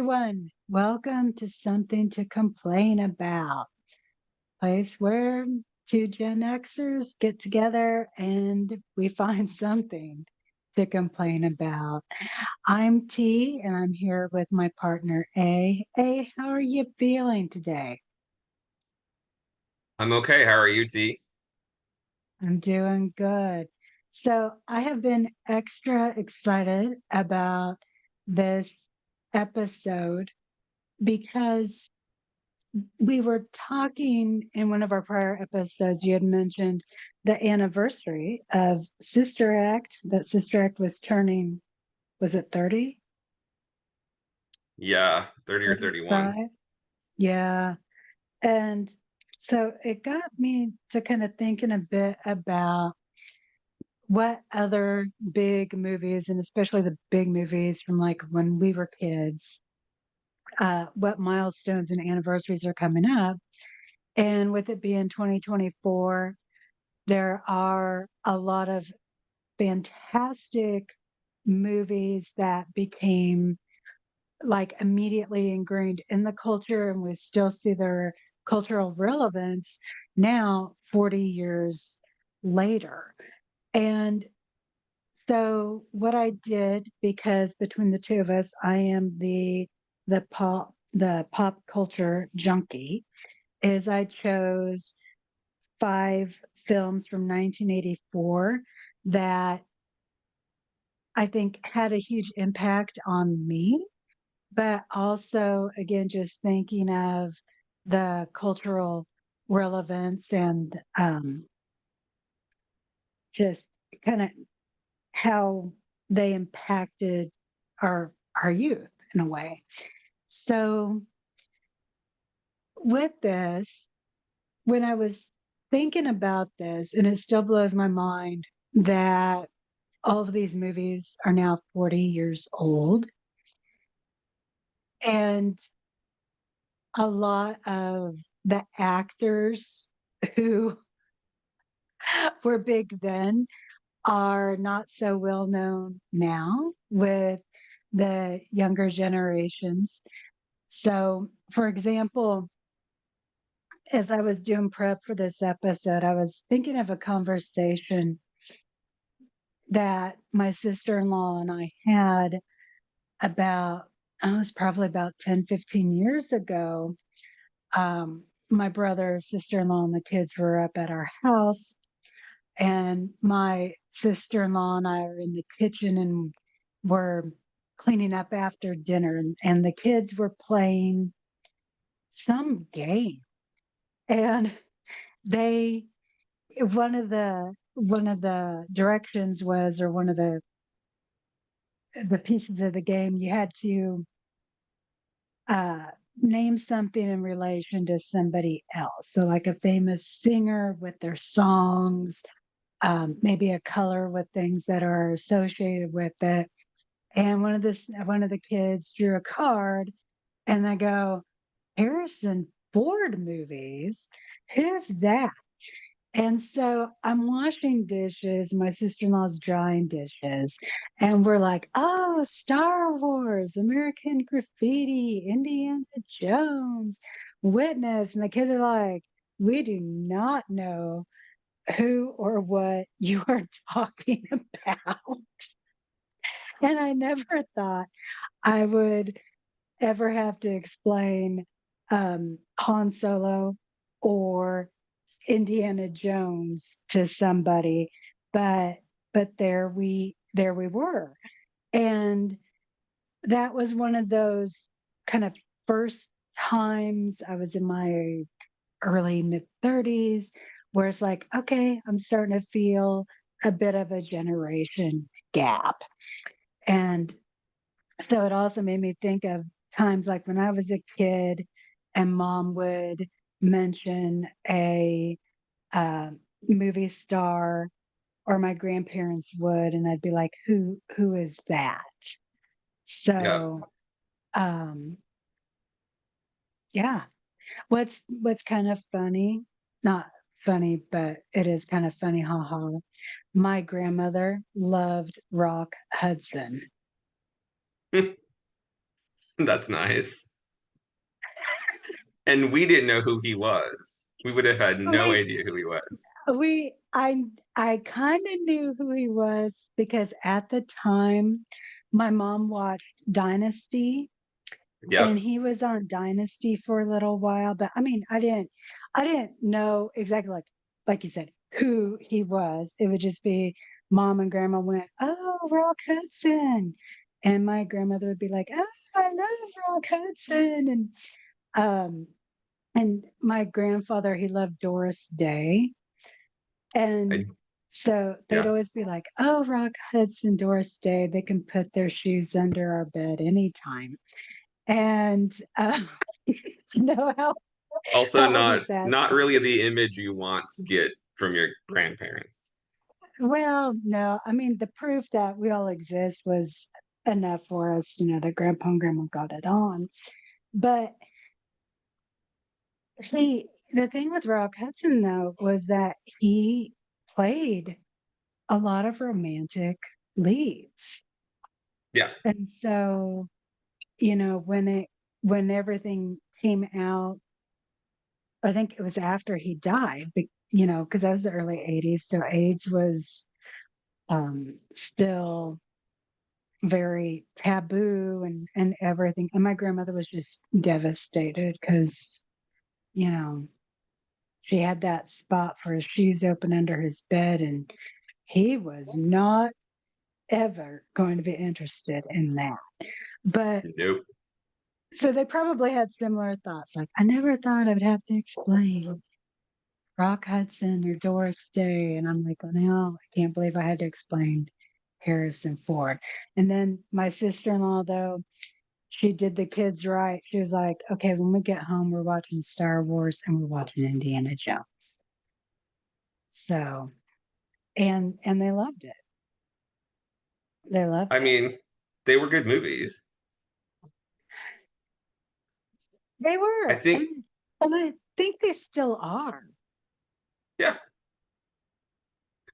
everyone. Welcome to Something to Complain About, place where two Gen Xers get together and we find something to complain about. I'm T and I'm here with my partner A. A, how are you feeling today? I'm okay. How are you, T? I'm doing good. So I have been extra excited about this episode because we were talking in one of our prior episodes. You had mentioned the anniversary of Sister Act, that Sister Act was turning, was it 30? Yeah, 30 or 31. 35? Yeah. And so it got me to kind of thinking a bit about what other big movies, and especially the big movies from like when we were kids, what milestones and anniversaries are coming up. And with it being 2024, there are a lot of fantastic movies that became like immediately ingrained in the culture, and we still see their cultural relevance now, 40 years later. And so what I did, because between the two of us, I am the pop culture junkie, is I chose five films from 1984 that I think had a huge impact on me, but also, again, just thinking of the cultural relevance and just kind of how they impacted our youth in a way. So with this, when I was thinking about this, and it still blows my mind that all of these movies are now 40 years old. And a lot of the actors who were big then are not so well known now with the younger generations. So, for example, as I was doing prep for this episode, I was thinking of a conversation that my sister in law and I had about, I was probably about 10, 15 years ago. My brother, sister in law, and the kids were up at our house, and my sister in law and I are in the kitchen and we're cleaning up after dinner, and the kids were playing some game. And they, one of the directions was, or one of the pieces of the game, you had to uh, name something in relation to somebody else. So, like a famous singer with their songs, maybe a color with things that are associated with it. And one of the kids drew a card, and they go, Harrison Ford movies. Who's that? And so I'm washing dishes, my sister-in-law's drying dishes, and we're like, oh, Star Wars, American Graffiti, Indiana Jones, Witness. And the kids are like, we do not know who or what you are talking about. And I never thought I would ever have to explain Han Solo or Indiana Jones to somebody, but there we were. And that was one of those kind of first times. I was in my early mid 30s, where it's like, okay, I'm starting to feel a bit of a generation gap. And so it also made me think of times like when I was a kid and mom would mention a uh, movie star, or my grandparents would, and I'd be like, who is that? Yeah. So um yeah. What's kind of funny, not funny, but it is kind of funny, haha. My grandmother loved Rock Hudson. That's nice. And we didn't know who he was. We would have had no We idea who he was. we I kind of knew who he was because at the time my mom watched Dynasty and Yep. he was on Dynasty for a little while, but I mean, I didn't know exactly like you said who he was. It would just be mom and grandma went, "Oh, Rock Hudson." And my grandmother would be like, "Oh, I love Rock Hudson." Um and my grandfather, he loved Doris Day. I, And so they'd yeah. always be like, "Oh, Rock Hudson, Doris Day, they can put their shoes under our bed anytime." And you know Also how old not is that? not really the image you want to get from your grandparents. Well, no, I mean the proof that we all exist was enough for us to know that Grandpa and Grandma got it on. But the thing with Rock Hudson though was that he played a lot of romantic leads. Yeah. And so, when everything came out, I think it was after he died, because that was the early 80s. So AIDS was still very taboo and everything. And my grandmother was just devastated because, you know, she had that spot for his shoes open under his bed, and he was not ever going to be interested in that. But Nope. so they probably had similar thoughts. Like, I never thought I would have to explain Rock Hudson or Doris Day. And I'm like, well, now I can't believe I had to explain Harrison Ford. And then my sister in law, though, she did the kids right. She was like, okay, when we get home, we're watching Star Wars and we're watching Indiana Jones. So, and they loved it. They I loved it. mean, they were good movies. They I were. think, And I think they still are. yeah.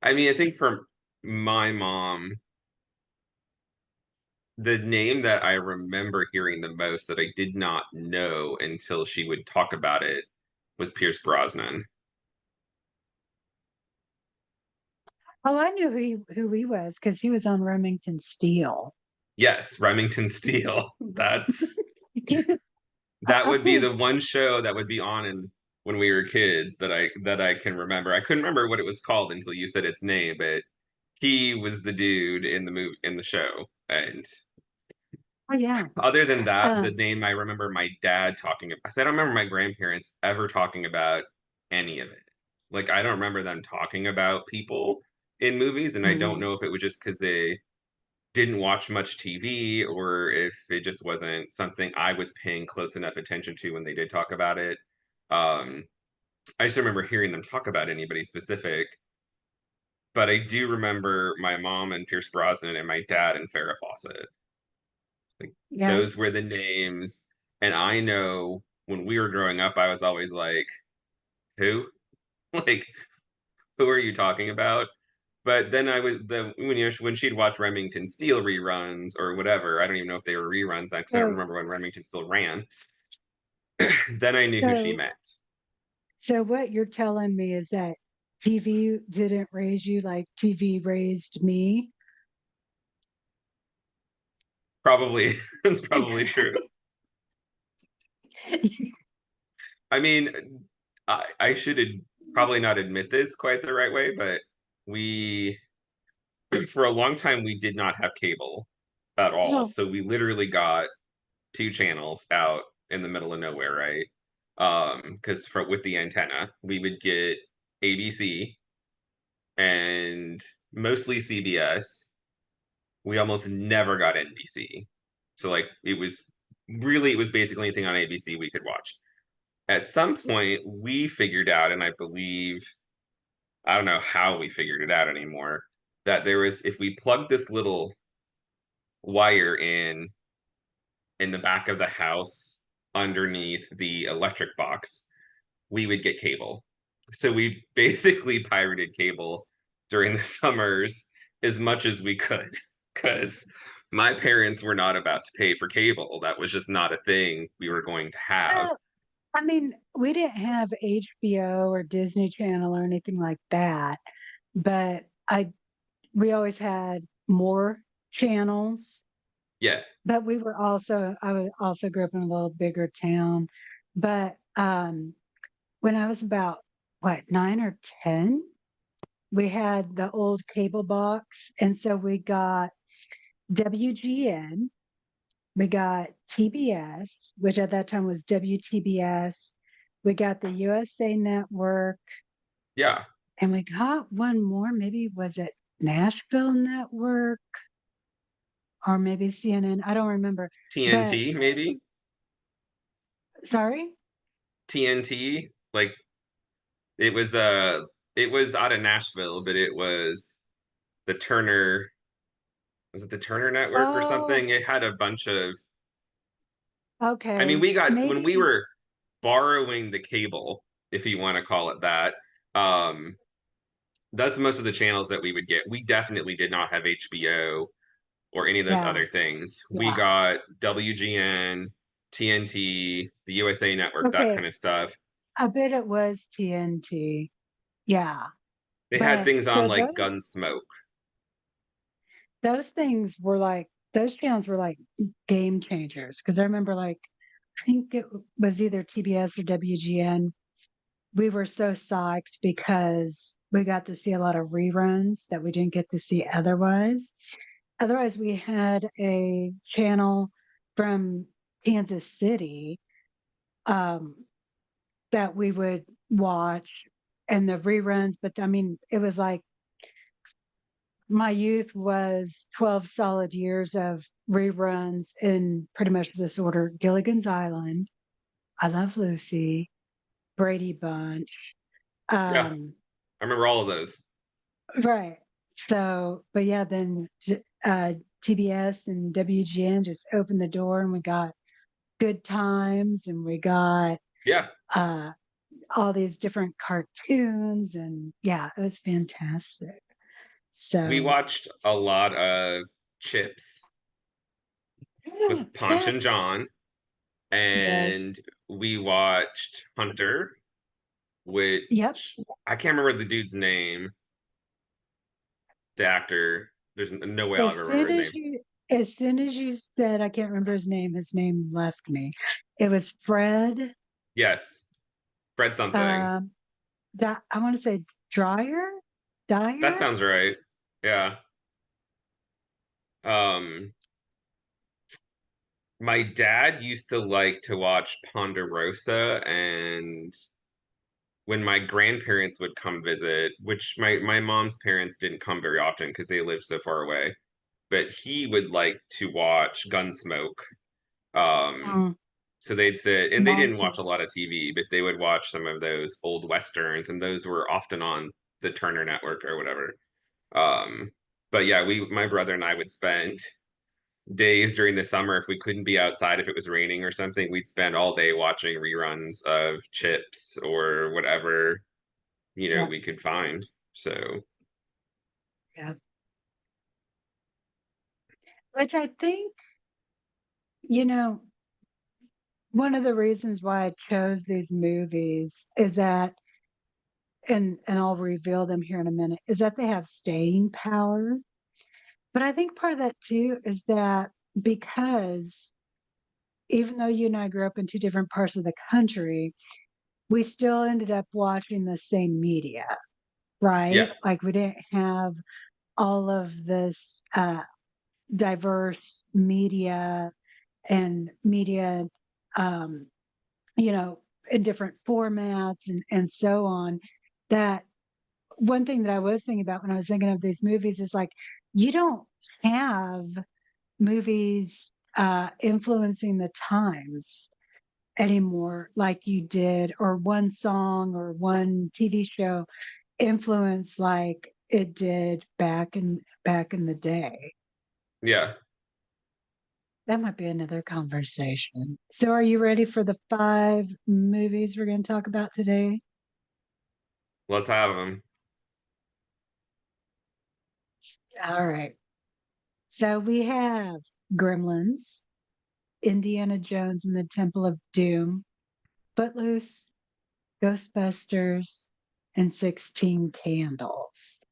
I mean, I think for my mom, the name that I remember hearing the most that I did not know until she would talk about it was Pierce Brosnan. Oh, I knew who he was because he was on Remington Steel. Yes, Remington Steele. That I'll would tell be you, the one show that would be on when we were kids that I can remember. I couldn't remember what it was called until you said its name, but he was the dude in the movie in the show. And oh yeah. other than that, the Um, name I remember my dad talking about. I said I don't remember my grandparents ever talking about any of it. Like I don't remember them talking about people in movies, and I don't mm, know if it was just because they didn't watch much TV or if it just wasn't something I was paying close enough attention to when they did talk about it. Um, I just remember hearing them talk about anybody specific, but I do remember my mom and Pierce Brosnan and my dad and Farrah Fawcett. Like yeah. those were the names, and I know when we were growing up, I was always like, "Who? Like, who are you talking about?" But then I was when she'd watch Remington Steele reruns or whatever. I don't even know if they were reruns because I don't So remember when Remington still ran. Then I knew who she so meant. so what you're telling me is that TV didn't raise you like TV raised me. Probably it's probably true. I mean, I should probably not admit this quite the right way, but we for a long time we did not have cable at all. No, So we literally got two channels out in the middle of nowhere, right? Because for with the antenna, we would get ABC and mostly CBS. We almost never got NBC. So like it was basically anything on ABC we could watch. At some point we figured out, and I believe I don't know how we figured it out anymore, that there was if we plugged this little wire in the back of the house underneath the electric box, we would get cable. So we basically pirated cable during the summers as much as we could because My parents were not about to pay for cable. That was just not a thing we were going to have. Oh, I mean, we didn't have HBO or Disney Channel or anything like that, but I we always had more channels. Yeah, But we were also I was also grew up in a little bigger town. But when I was about what, 9 or 10, we had the old cable box, and so we got WGN, we got TBS, which at that time was WTBS. We got the USA Network, yeah. and we got one more. Maybe was it Nashville Network or maybe CNN? I don't remember. But TNT, maybe? sorry. TNT? Like it was out of Nashville, but it was the Turner was it the Turner Network or Oh, something? It had a bunch of I mean, okay. we got when we Maybe. were borrowing the cable, if you want to call it that. Um, that's most of the channels that we would get. We definitely did not have HBO or any of those Yeah. other things. We Yeah. got WGN, TNT, the USA Network, that Okay. kind of stuff. I bet it was TNT. Yeah. They had But things on so like Gunsmoke. those things were like those channels were like game changers because I remember like I think it was either TBS or WGN. We were so psyched because we got to see a lot of reruns that we didn't get to see otherwise. Otherwise, we had a channel from Kansas City um, that we would watch and the reruns. But I mean, it was like my youth was 12 solid years of reruns in pretty much this order: Gilligan's Island, I Love Lucy, Brady Bunch. Yeah, Um, I remember all of those. right. So, but yeah, then TBS and WGN just opened the door and we got Good Times and we got Yeah, uh, all these different cartoons. And yeah, it was fantastic. we So, watched a lot of Chips yeah, with Ponch and John, yes. and we watched Hunter, Yep. which I can't remember the dude's name, the actor. There's no way I'll As ever remember soon his as name. you as soon as you said I can't remember his name left me. It was Fred. Yes, Fred something. Um, I want to say Dryer, That Dyer. sounds right. Yeah. Um, my dad used to like to watch Ponderosa, and when my grandparents would come visit, which my mom's parents didn't come very often because they lived so far away, but he would like to watch Gunsmoke. Um, Mm, so they'd sit, and they mine didn't watch a too. lot of TV, but they would watch some of those old westerns, and those were often on the Turner Network or whatever. Um, but yeah, my brother and I would spend days during the summer if we couldn't be outside, if it was raining or something, we'd spend all day watching reruns of Chips or whatever, Yeah, we could find. So yeah. Which I think, you know, one of the reasons why I chose these movies is that, and I'll reveal them here in a minute, is that they have staying power. But I think part of that too is that because even though you and I grew up in two different parts of the country, we still ended up watching the same media, yeah, right? Like we didn't have all of this diverse media and media, um, you know, in different formats and so on. That one thing that I was thinking about when I was thinking of these movies is like, you don't have movies influencing the times anymore like you did, or one song or one TV show influence like it did back in the day. yeah. That might be another conversation. So are you ready for the 5 movies we're going to talk about today? Let's have them. All right. So we have Gremlins, Indiana Jones and the Temple of Doom, Footloose, Ghostbusters, and 16 Candles.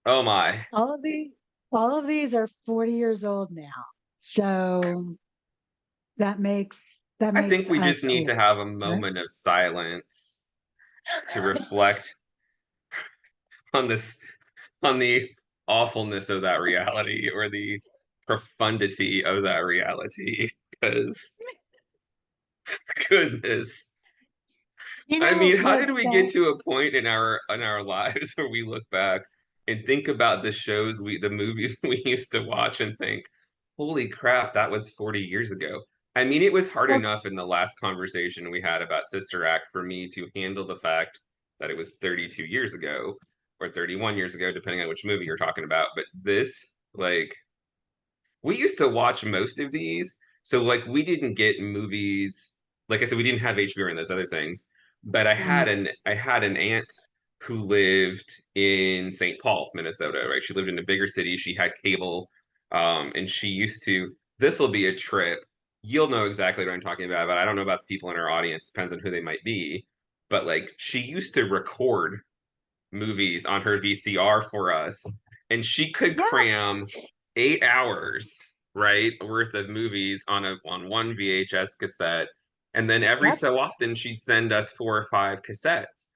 Oh my. All of these, all of these are 40 years old now. So that makes that I makes think we just us need to old, have a right? moment of silence to reflect on this, on the awfulness of that reality or the profundity of that reality. Because goodness. You I know mean, how did what's we get that? to a point in our lives where we look back and think about the movies we used to watch and think, holy crap, that was 40 years ago. I mean, it was hard Well, enough in the last conversation we had about Sister Act for me to handle the fact that it was 32 years ago or 31 years ago, depending on which movie you're talking about. But this, like, we used to watch most of these. So like we didn't get movies, like I said, we didn't have HBO and those other things. But I had an aunt who lived in St. Paul, Minnesota, right? She lived in a bigger city. She had cable. And she used to, this will be a trip. You'll know exactly what I'm talking about, but I don't know about the people in our audience. Depends on who they might be. But like she used to record movies on her VCR for us, and she could yeah, cram 8 hours, right, worth of movies on one VHS cassette, and then every yep. so often she'd send us 4 or 5 cassettes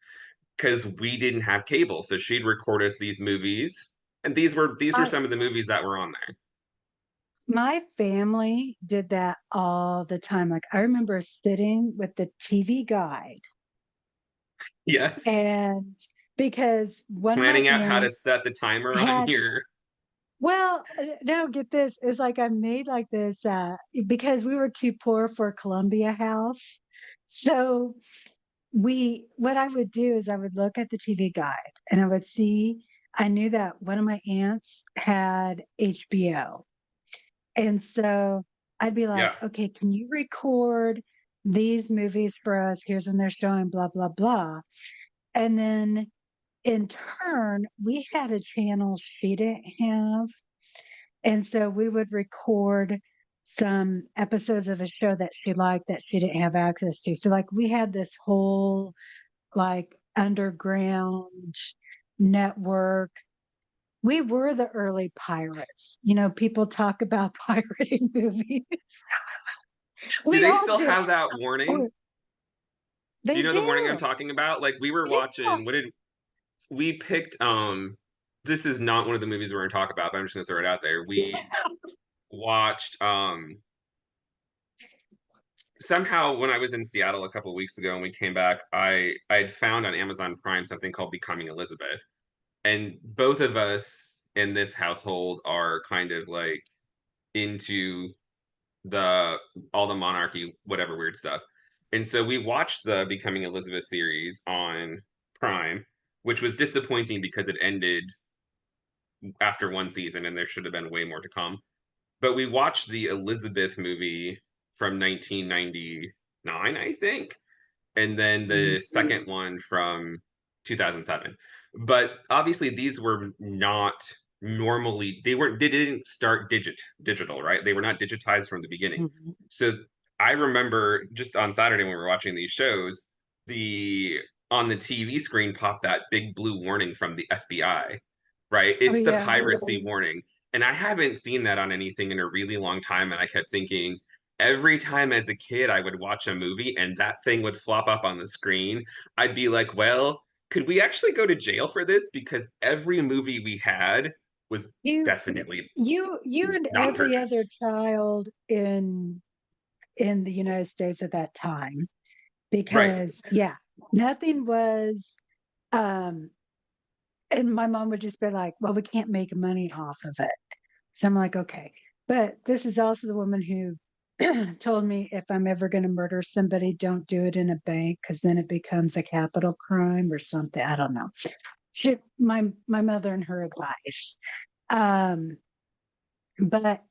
because we didn't have cable, so she'd record us these movies, and these were My some of the movies that were on there. my family did that all the time. Like I remember sitting with the TV guide Yes, and because one of my planning out how to aunts set the timer on had your well, no, get this. It's like I made like this because we were too poor for a Columbia house. So what I would do is I would look at the TV guide and I would see, I knew that one of my aunts had HBO. And so I'd be yeah. like, okay, can you record these movies for us? Here's when they're showing, blah, blah, blah. And then in turn, we had a channel she didn't have. And so we would record some episodes of a show that she liked that she didn't have access to. So like we had this whole like underground network. We were the early pirates. You know, people talk about pirating movies. Do We they all still did. have that warning? Oh, Do they you know the warning I'm do. talking about? Like we were Yeah. watching, what did we picked this is not one of the movies we're going to talk about, but I'm just going to throw it out there. We watched somehow when I was in Seattle a couple of weeks ago and we came back, I had found on Amazon Prime something called Becoming Elizabeth. And both of us in this household are kind of like into the all the monarchy whatever weird stuff. And so we watched the Becoming Elizabeth series on Prime, which was disappointing because it ended after one season and there should have been way more to come. But we watched the Elizabeth movie from 1999, I think, and then the Mhm. second one from 2007. But obviously, these were not normally they didn't start digital, right? They were not digitized from the beginning. Mhm. So I remember just on Saturday when we were watching these shows, the on the TV screen popped that big blue warning from the FBI, right? Oh It's the yeah. piracy warning. And I haven't seen that on anything in a really long time. And I kept thinking, every time as a kid I would watch a movie and that thing would flop up on the screen, I'd be like, well, could we actually go to jail for this? Because every movie we had was You definitely you and not every other purchased. child in the United States at that time Right. because yeah, nothing was um and my mom would just be like, well, we can't make money off of it. So I'm like, okay. But this is also the woman who told me if I'm ever going to murder somebody, don't do it in a bank because then it becomes a capital crime or something. I don't know. My mother and her advice. Um, but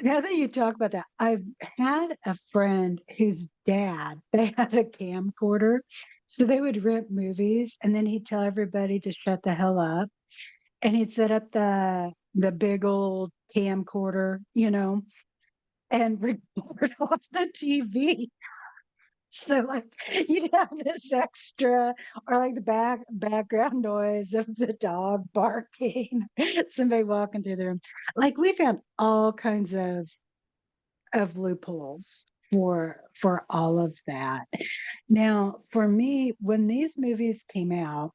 Now that you talk about that, I've had a friend whose dad, they had a camcorder. So they would rent movies and then he'd tell everybody to shut the hell up. And he'd set up the big old camcorder, and record on the TV. So like you'd have this extra or like the background noise of the dog barking, somebody walking through the room. Like we found all kinds of loopholes for all of that. Now, for me, when these movies came out,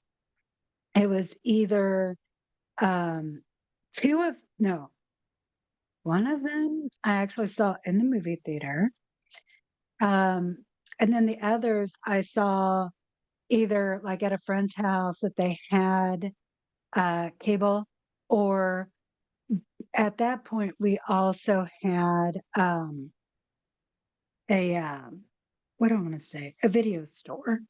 it was either um two of no, one of them I actually saw in the movie theater. Um and then the others I saw either like at a friend's house that they had cable, or at that point we also had a what do I want to say? A video store.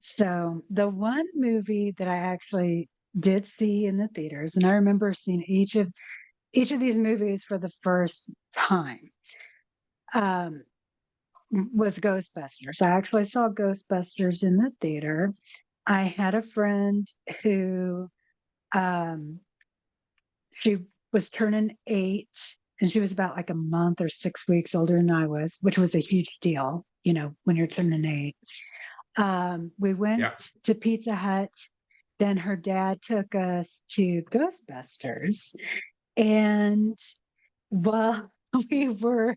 So the one movie that I actually did see in the theaters, and I remember seeing each of these movies for the first time, um, was Ghostbusters. I actually saw Ghostbusters in the theater. I had a friend who um, she was turning 8, and she was about like a month or 6 weeks older than I was, which was a huge deal, when you're turning 8. We went Yeah. to Pizza Hut. Then her dad took us to Ghostbusters. And while we were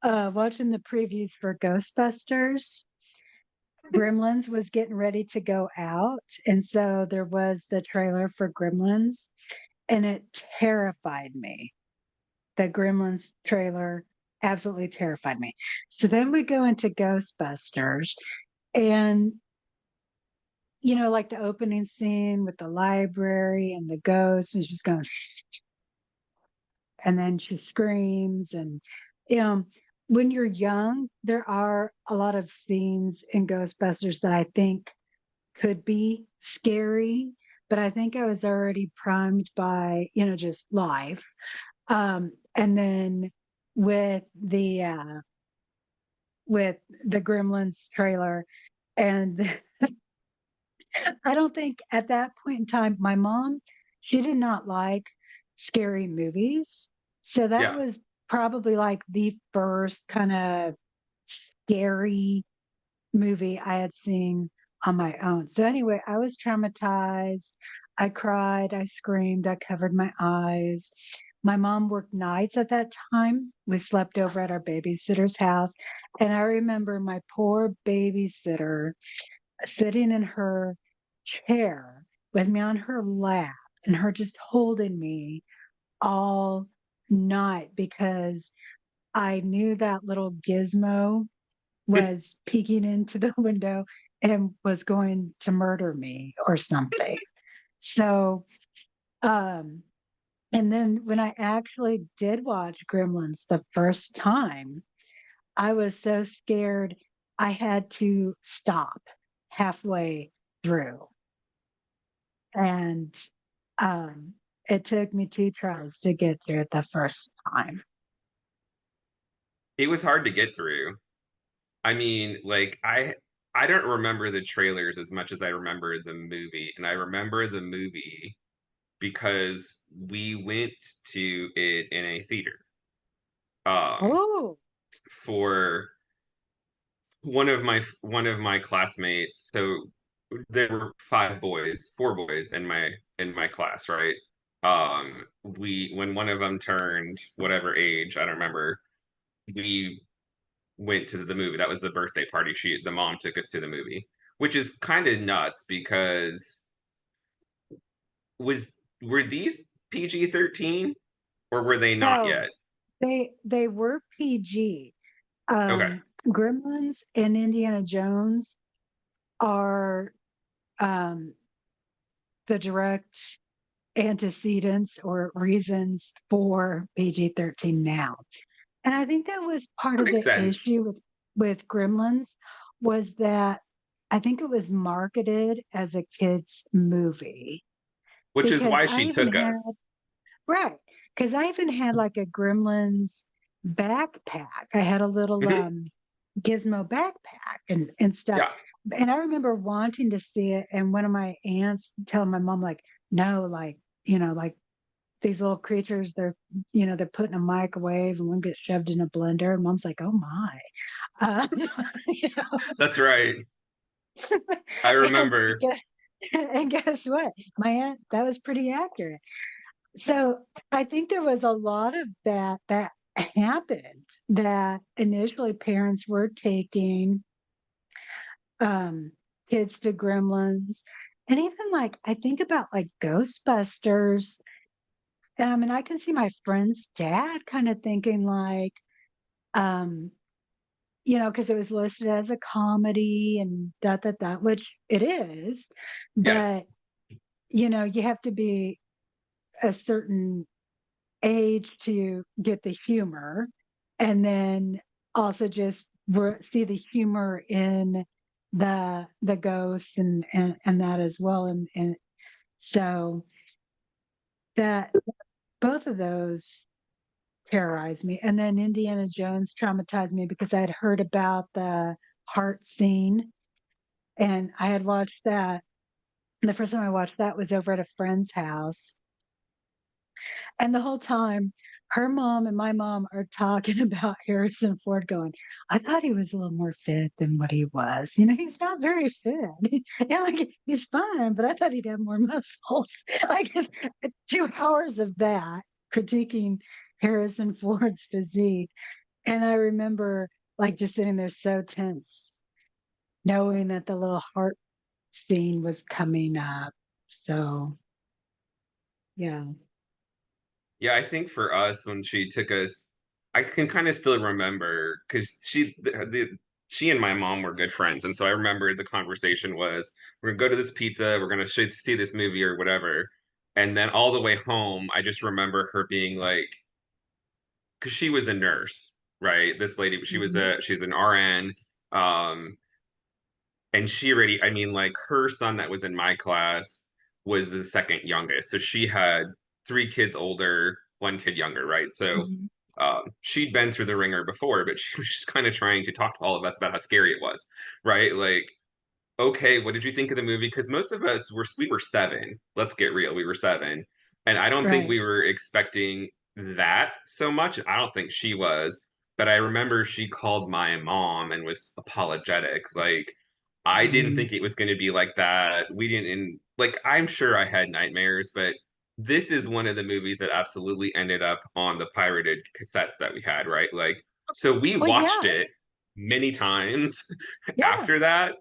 watching the previews for Ghostbusters, Gremlins was getting ready to go out. And so there was the trailer for Gremlins, and it terrified me. The Gremlins trailer absolutely terrified me. So then we go into Ghostbusters, and like the opening scene with the library and the ghost, and she's going, and then she screams. And um, when you're young, there are a lot of scenes in Ghostbusters that I think could be scary, but I think I was already primed by, just life. And then with the uh, with the Gremlins trailer, and I don't think at that point in time, my mom, she did not like scary movies. So that Yeah. was probably like the first kind of scary movie I had seen on my own. So anyway, I was traumatized. I cried, I screamed, I covered my eyes. My mom worked nights at that time. We slept over at our babysitter's house. And I remember my poor babysitter sitting in her chair with me on her lap and her just holding me all night because I knew that little gizmo was peeking into the window and was going to murder me or something. So, um, and then when I actually did watch Gremlins the first time, I was so scared I had to stop halfway through. And um, it took me 2 tries to get through it the first time. It was hard to get through. I mean, like I don't remember the trailers as much as I remember the movie, and I remember the movie because we went to it in a theater. Um, Oh, for one of my classmates. So there were four boys in my class, right? We when one of them turned whatever age, I don't remember, we went to the movie. That was the birthday party. The mom took us to the movie, which is kind of nuts because was were these PG-13 or were they not no, yet? they were PG. Okay. Gremlins and Indiana Jones are um, the direct antecedents or reasons for PG-13 now. And I think that was part That of makes the sense. issue with Gremlins was that I think it was marketed as a kids movie Which is because why I she even took had us. Right. Because I even had like a Gremlins backpack. I had a little Mhm. gizmo backpack and stuff. Yeah, And I remember wanting to see it, and one of my aunts telling my mom, like, no, like, like these little creatures, they're put in a microwave and one gets shoved in a blender. And mom's like, oh my. Um, you know, that's right. I and remember. guess, and guess what? My aunt, that was pretty accurate. So I think there was a lot of that happened, that initially parents were taking um kids to Gremlins. And even like I think about like Ghostbusters. And I mean I can see my friend's dad kind of thinking like um because it was listed as a comedy and that, which it is, Yes. but you have to be a certain age to get the humor, and then also just see the humor in the ghost and that as well, and so that both of those terrorized me. And then Indiana Jones traumatized me because I had heard about the heart scene, and I had watched that. The first time I watched that was over at a friend's house. And the whole time, her mom and my mom are talking about Harrison Ford, going, I thought he was a little more fit than what he was. He's not very fit. Yeah, like he's fine, but I thought he'd have more muscles. Like 2 hours of that critiquing Harrison Ford's physique. And I remember like just sitting there so tense, knowing that the little heart scene was coming up. So, yeah. Yeah, I think for us when she took us, I can kind of still remember because she and my mom were good friends, and so I remember the conversation was we're gonna go to this pizza, we're gonna see this movie or whatever, and then all the way home, I just remember her being like, because she was a nurse, right? This lady, Mhm. she's an RN, um, and she already, I mean, like her son that was in my class was the second youngest, so she had three kids older, one kid younger, right? So Mhm. she'd been through the ringer before, but she was just kind of trying to talk to all of us about how scary it was, right? Like, okay, what did you think of the movie? Because most of us we were 7. Let's get real, we were 7, and I don't think Right. we were expecting that so much. I don't think she was, but I remember she called my mom and was apologetic. Like, I didn't Mhm. think it was going to be like that. We didn't, like, I'm sure I had nightmares, but this is one of the movies that absolutely ended up on the pirated cassettes that we had, right? Like, so we Well, watched yeah. it many times after Yes. that.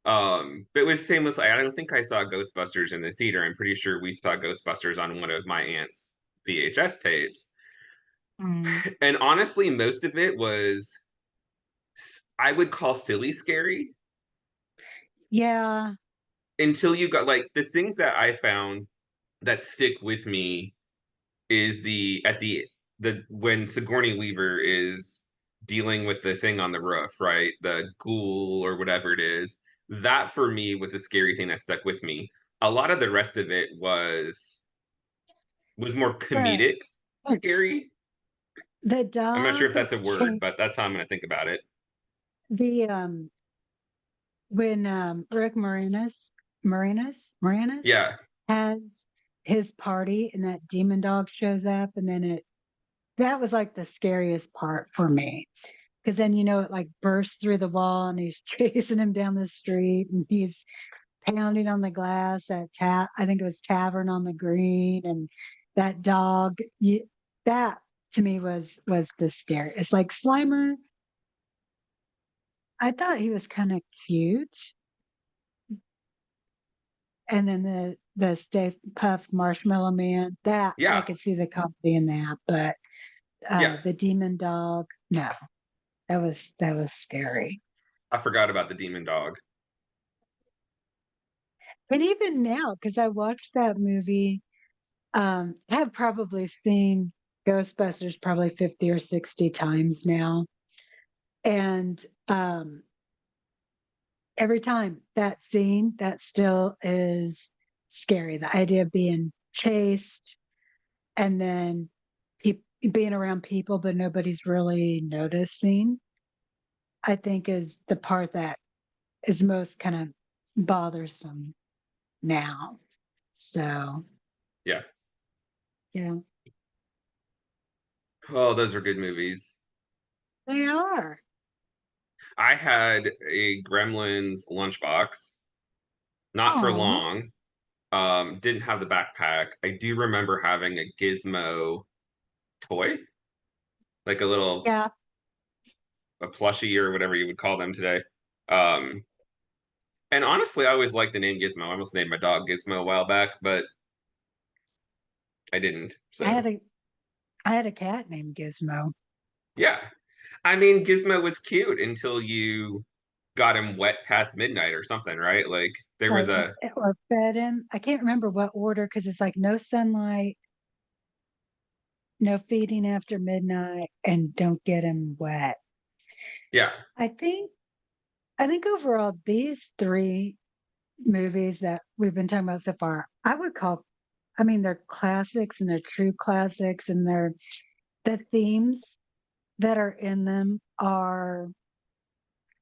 But it was the same with, like, I don't think I saw Ghostbusters in the theater. I'm pretty sure we saw Ghostbusters on one of my aunt's VHS tapes. Mm. And honestly, most of it was I would call silly scary Yeah. until you got like the things that I found that stick with me is the at the when Sigourney Weaver is dealing with the thing on the roof, right? The ghoul or whatever it is. That for me was a scary thing that stuck with me. A lot of the rest of it was more The comedic scary. the I'm not sure dog if that's a word, cha- but that's how I'm gonna think about it. the when Rick Moranis Yeah, has his party and that demon dog shows up, and then that was like the scariest part for me, because then it like bursts through the wall and he's chasing him down the street and he's pounding on the glass at I think it was Tavern on the Green, and that dog. That to me was the scary. It's like Slimer. I thought he was kind of cute, and then the Stay Puft Marshmallow Man. That I yeah, could see the comedy in that, but yeah. the demon dog, no, that was scary. I forgot about the demon dog. And even now, because I watched that movie, I have probably seen Ghostbusters probably 50 or 60 times now. And every time that scene, that still is scary. The idea of being chased, and then being around people, but nobody's really noticing, I think is the part that is most kind of bothersome now. So, Yeah. yeah, Oh, those are good movies. they are. I had a Gremlins lunchbox, not for Oh, long. Didn't have the backpack. I do remember having a Gizmo toy, like a little yeah. a plushie or whatever you would call them today. Um, and honestly, I always liked the name Gizmo. I almost named my dog Gizmo a while back, but I didn't. I So had a I had a cat named Gizmo. yeah, I mean Gizmo was cute until you got him wet past midnight or something, right? Like there was Or, a or fed him. I can't remember what order because it's like no sunlight, no feeding after midnight, and don't get him wet. yeah, I think I think overall these three movies that we've been talking about so far, I would call, I mean, they're classics and they're true classics, and they're the themes that are in them are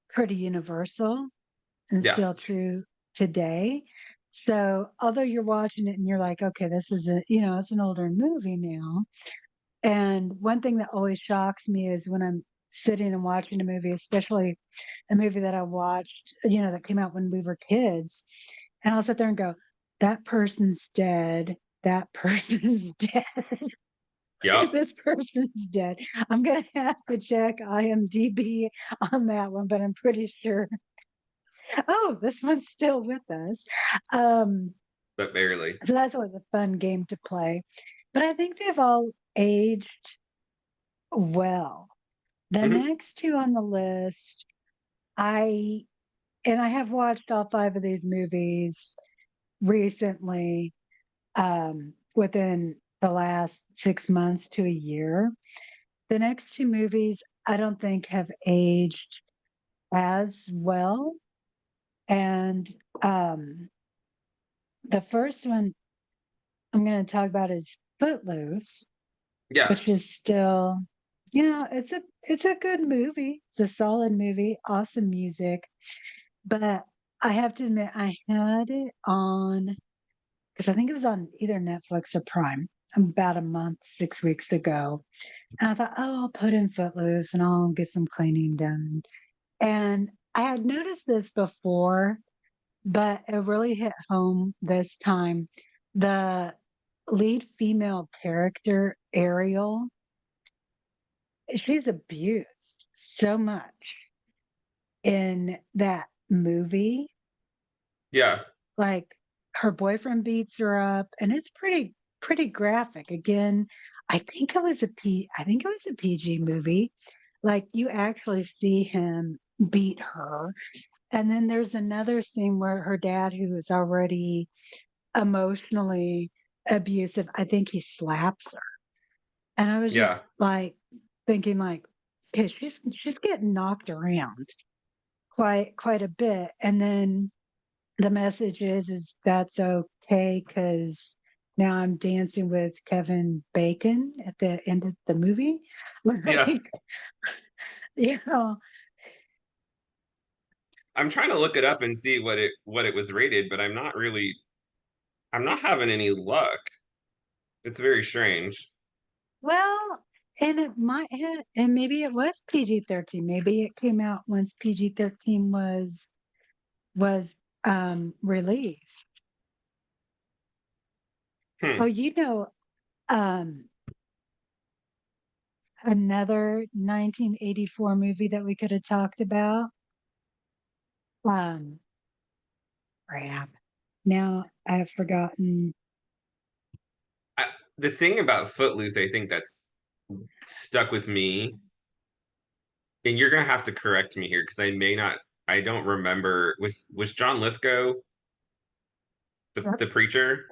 pretty universal and yeah, still true today. So, although you're watching it and you're like, okay, this is it's an older movie now. And one thing that always shocks me is when I'm sitting and watching a movie, especially a movie that I watched, that came out when we were kids, and I'll sit there and go, that person's dead. That person's dead. yep. This person's dead. I'm going to have to check IMDb on that one, but I'm pretty sure. Oh, this one's still with us. Um, But barely. so that's always a fun game to play. But I think they've all aged well. The Mhm. next two on the list, I I have watched all five of these movies recently, within the last 6 months to a year. The next two movies I don't think have aged as well. And the first one I'm going to talk about is Footloose, Yeah, which is still, it's a good movie. It's a solid movie, awesome music. But I have to admit, I had it on because I think it was on either Netflix or Prime about a month, 6 weeks ago. And I thought, oh, I'll put in Footloose and I'll get some cleaning done. And I had noticed this before, but it really hit home this time. The lead female character, Ariel, she's abused so much in that movie. yeah, Like her boyfriend beats her up, and it's pretty graphic. Again, I think it was a PG movie. Like you actually see him beat her. And then there's another scene where her dad, who is already emotionally abusive, I think he slaps her. And I was just yeah. like thinking like, okay, she's getting knocked around quite a bit. And then the message is that's okay because now I'm dancing with Kevin Bacon at the end of the movie. Yeah. Like, you know, I'm trying to look it up and see what it was rated, but I'm not having any luck. It's very strange. well, and it might have, and maybe it was PG-13. Maybe it came out once PG-13 was released. Hmm. Oh, um, another 1984 movie that we could have talked about. Um, Crap. Now I've forgotten. I, the thing about Footloose, I think that's stuck with me, and you're gonna have to correct me here because I may not. I don't remember. Was John Lithgow Yep. the preacher?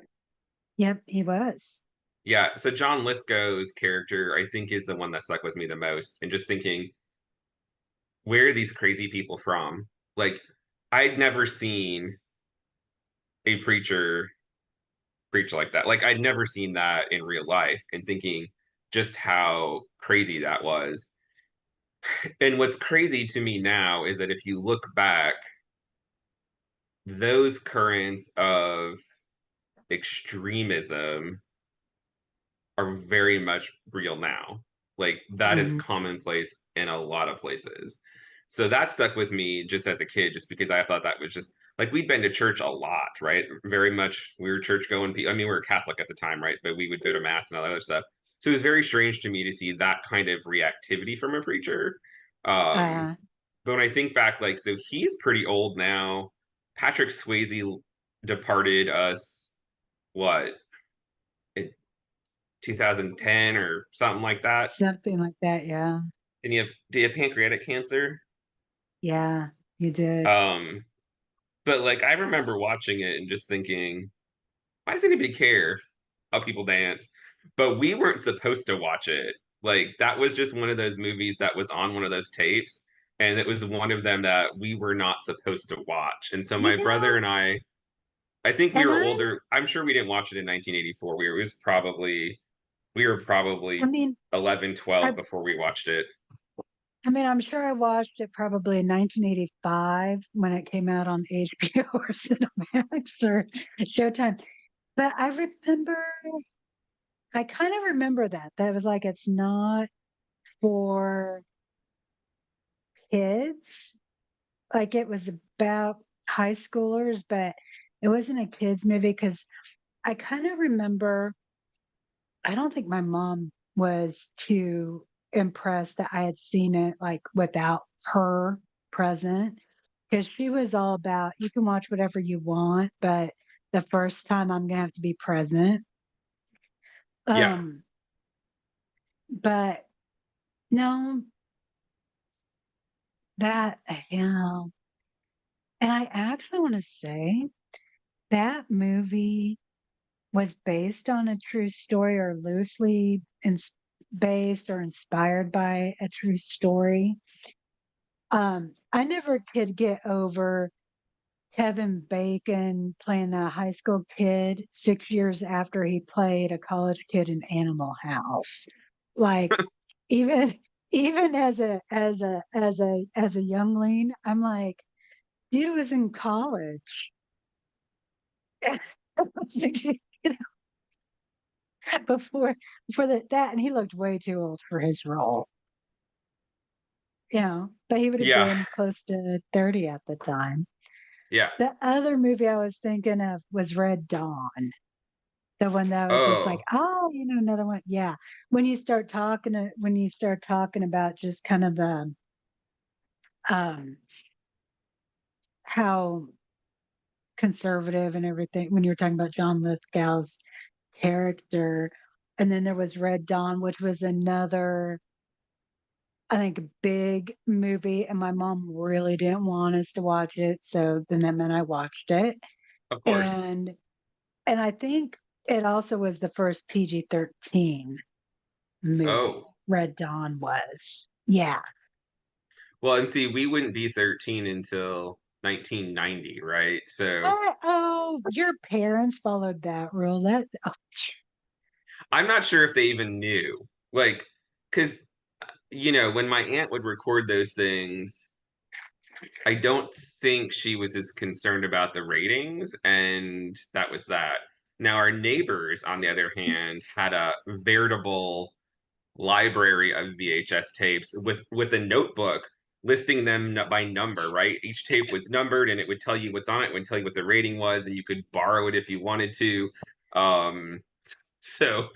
Yep, he was. Yeah. So John Lithgow's character, I think, is the one that stuck with me the most, and just thinking, where are these crazy people from? Like, I'd never seen a preacher preach like that. Like I'd never seen that in real life, and thinking just how crazy that was. And what's crazy to me now is that if you look back, those currents of extremism are very much real now. Like that is Mhm. commonplace in a lot of places. So that stuck with me just as a kid, just because I thought that was just like we'd been to church a lot, right? Very much we were church going. I mean, we were Catholic at the time, right? But we would go to mass and all that other stuff. So it was very strange to me to see that kind of reactivity from a preacher. Um, Uh, but when I think back, like, so he's pretty old now. Patrick Swayze departed us, what, in 2010 or something like that. Something like that. Yeah. And do you have pancreatic cancer? Yeah, you did. Um, but like I remember watching it and just thinking, why does anybody care how people dance? But we weren't supposed to watch it. Like that was just one of those movies that was on one of those tapes, and it was one of them that we were not supposed to watch. And so You my brother know, and I think we and were older. I'm sure we didn't watch it in 1984. We were I probably mean, 11, I 12 before we watched it. I mean, I'm sure I watched it probably in 1985 when it came out on HBO or Cinemax or Showtime. But I kind of remember that it was like it's not for kids. Like it was about high schoolers, but it wasn't a kids movie because I kind of remember. I don't think my mom was too impressed that I had seen it like without her present because she was all about you can watch whatever you want, but the first time I'm gonna have to be present. Yeah. Um, but no, that yeah, and I actually want to say that movie was based on a true story or loosely based or inspired by a true story. I never could get over Kevin Bacon playing a high school kid 6 years after he played a college kid in Animal House. Like even even as a youngling, I'm like, dude was in college. You know, before that, and he looked way too old for his role. But he would have Yeah. been close to 30 at the time. Yeah. The other movie I was thinking of was Red Dawn. The one that was just like, Oh, oh, another one. Yeah. When you start talking about just kind of the um how conservative and everything, when you were talking about John Lithgow's character, and then there was Red Dawn, which was another, I think, big movie, and my mom really didn't want us to watch it, so then that meant I watched it. of course. And I think it also was the first PG-13 movie. Oh. Red Dawn was. Yeah. Well, and see, we wouldn't be 13 until 1990, right? So Oh, your parents followed that rule. Oh, I'm not sure if they even knew. Like, because, when my aunt would record those things, I don't think she was as concerned about the ratings, and that was that. Now, our neighbors, on the other hand, had a veritable library of VHS tapes with a notebook listing them by number, right? Each tape was numbered and it would tell you what's on it, it would tell you what the rating was, and you could borrow it if you wanted to. Um, so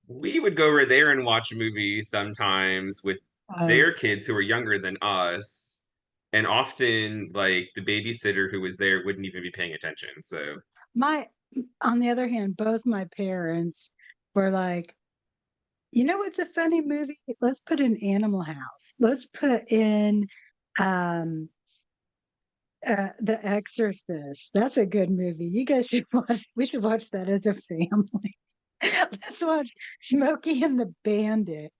we would go over there and watch movies sometimes with oh, their kids who were younger than us. And often, like the babysitter who was there wouldn't even be paying attention. So, my, on the other hand, both my parents were like, what's a funny movie? Let's put in Animal House. Let's put in um The Exorcist. That's a good movie. You guys should watch. We should watch that as a family. Let's watch Smokey and the Bandit.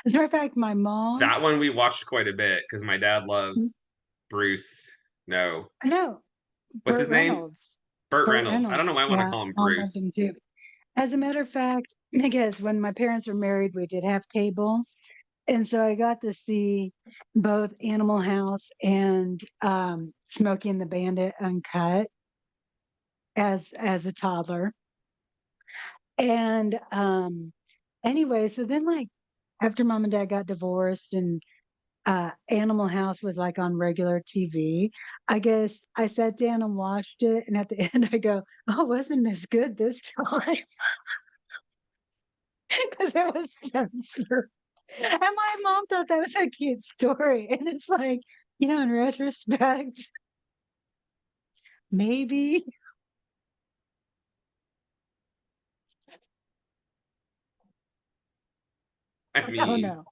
As a matter of fact, my mom, that one we watched quite a bit because my dad loves Bruce. No, no, what's his Burt name? Reynolds. Burt Burt Reynolds. I don't know Reynolds. why I want to Yeah, call him mom loved Bruce. him too. As a matter of fact, because when my parents were married, we did have cable. And so I got to see both Animal House and Smokey and the Bandit uncut as a toddler. And anyway, so then like after mom and dad got divorced and Animal House was like on regular TV, I guess I sat down and watched it. And at the end, I go, "Oh, wasn't as good this time?" Because it was censored. And my mom thought that was a cute story. And it's like, in retrospect, maybe. I I don't mean, know.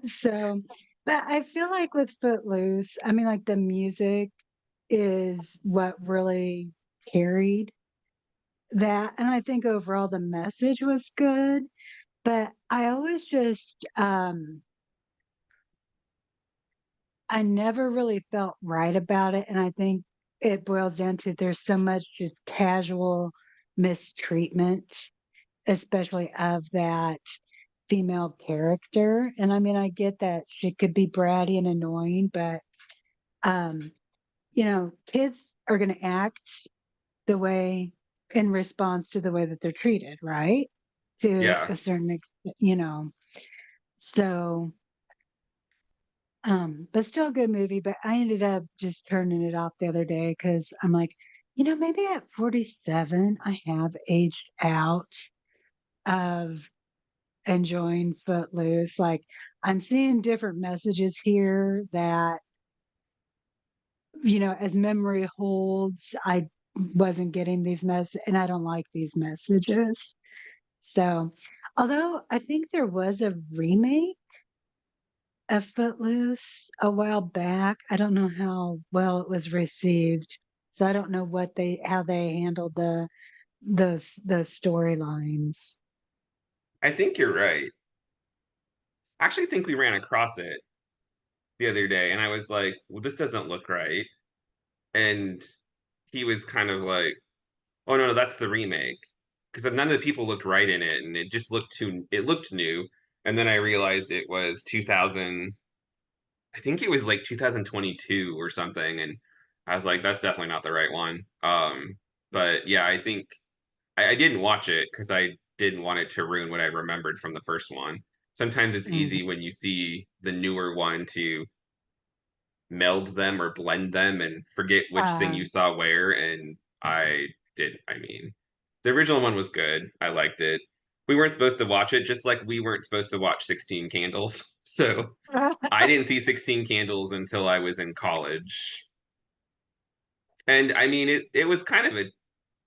So, but I feel like with Footloose, I mean, like the music is what really carried that. And I think overall the message was good. But I always just, I never really felt right about it. And I think it boils down to there's so much just casual mistreatment, especially of that female character. And I mean, I get that she could be bratty and annoying, but, um, kids are going to act the way in response to the way that they're treated, right? To yeah. a certain extent. So, but still a good movie. But I ended up just turning it off the other day because I'm like, maybe at 47, I have aged out of enjoying Footloose. Like, I'm seeing different messages here that, as memory holds, I wasn't getting these messages and I don't like these messages. So, although I think there was a remake of Footloose a while back, I don't know how well it was received. So I don't know how they handled those storylines. I think you're right. I actually think we ran across it the other day, and I was like, "Well, this doesn't look right." And he was kind of like, "Oh no, no, that's the remake," because none of the people looked right in it, and it just looked new. And then I realized it was 2000. I think it was like 2022 or something, and I was like, "That's definitely not the right one." But yeah, I think I didn't watch it because I didn't want it to ruin what I remembered from the first one. Sometimes it's Mm. easy when you see the newer one to meld them or blend them and forget which thing Uh, you saw where. And I did. I mean, the original one was good. I liked it. We weren't supposed to watch it, just like we weren't supposed to watch 16 Candles. So I didn't see 16 Candles until I was in college. And I mean, it was kind of a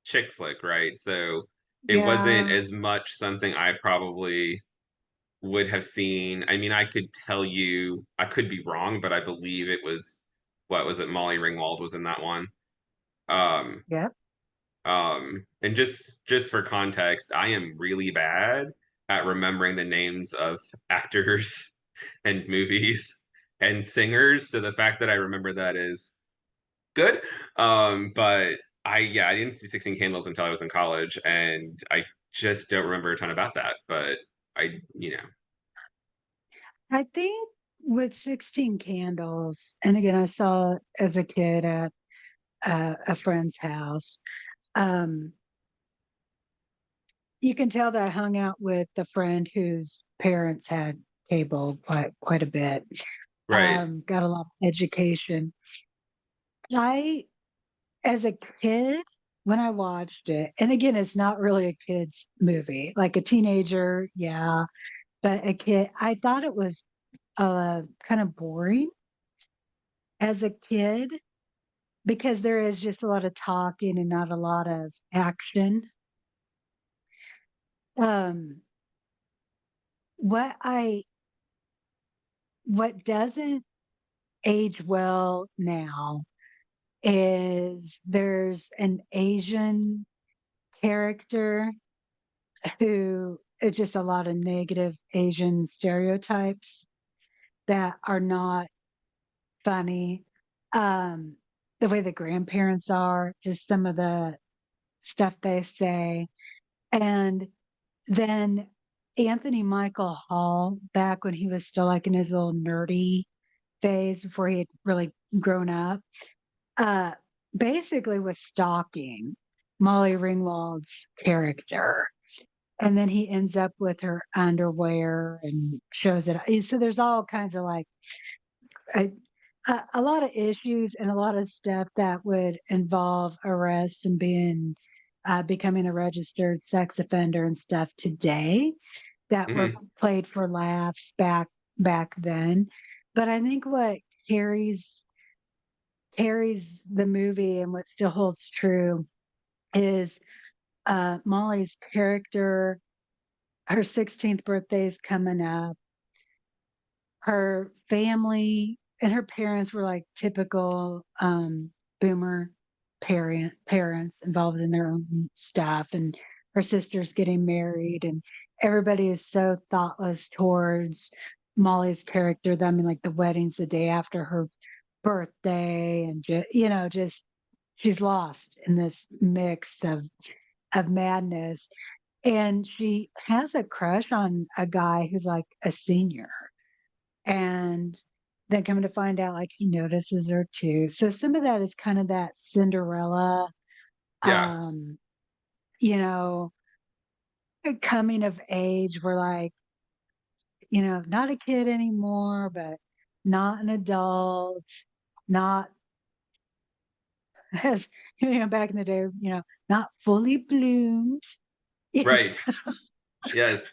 chick flick, right? So it wasn't yeah, as much something I probably would have seen. I mean, I could tell you, I could be wrong, but I believe it was, what was it? Molly Ringwald was in that one. Um, yep. and just for context, I am really bad at remembering the names of actors and movies and singers. So the fact that I remember that is good. But I didn't see 16 Candles until I was in college, and I just don't remember a ton about that. But I. I think with 16 Candles, and again, I saw it as a kid at a friend's house. Um, you can tell that I hung out with the friend whose parents had cable quite a bit. Right. Got a lot of education. I, as a kid, when I watched it, and again, it's not really a kid's movie, like a teenager, yeah, but a kid, I thought it was kind of boring as a kid because there is just a lot of talking and not a lot of action. Um, what I what doesn't age well now is there's an Asian character who it's just a lot of negative Asian stereotypes that are not funny. Um, the way the grandparents are, just some of the stuff they say. And then Anthony Michael Hall, back when he was still like in his little nerdy phase before he had really grown up, uh, basically was stalking Molly Ringwald's character. And then he ends up with her underwear and shows it. So there's all kinds of like a, a lot of issues and a lot of stuff that would involve arrest and becoming a registered sex offender and stuff today that were Hmm. played for laughs back then. But I think what carries carries the movie and what still holds true is Molly's character. Her 16th birthday is coming up. Her family and her parents were like typical boomer parents involved in their own stuff, and her sister's getting married, and everybody is so thoughtless towards Molly's character. I mean, like the wedding's the day after her birthday, and just she's lost in this mix of madness. And she has a crush on a guy who's like a senior, and then coming to find out, like, he notices her too. So some of that is kind of that Cinderella, Yeah. um, you know, coming of age where, like, not a kid anymore, but not an adult, not as, back in the day, not fully bloomed, you Right. Yes.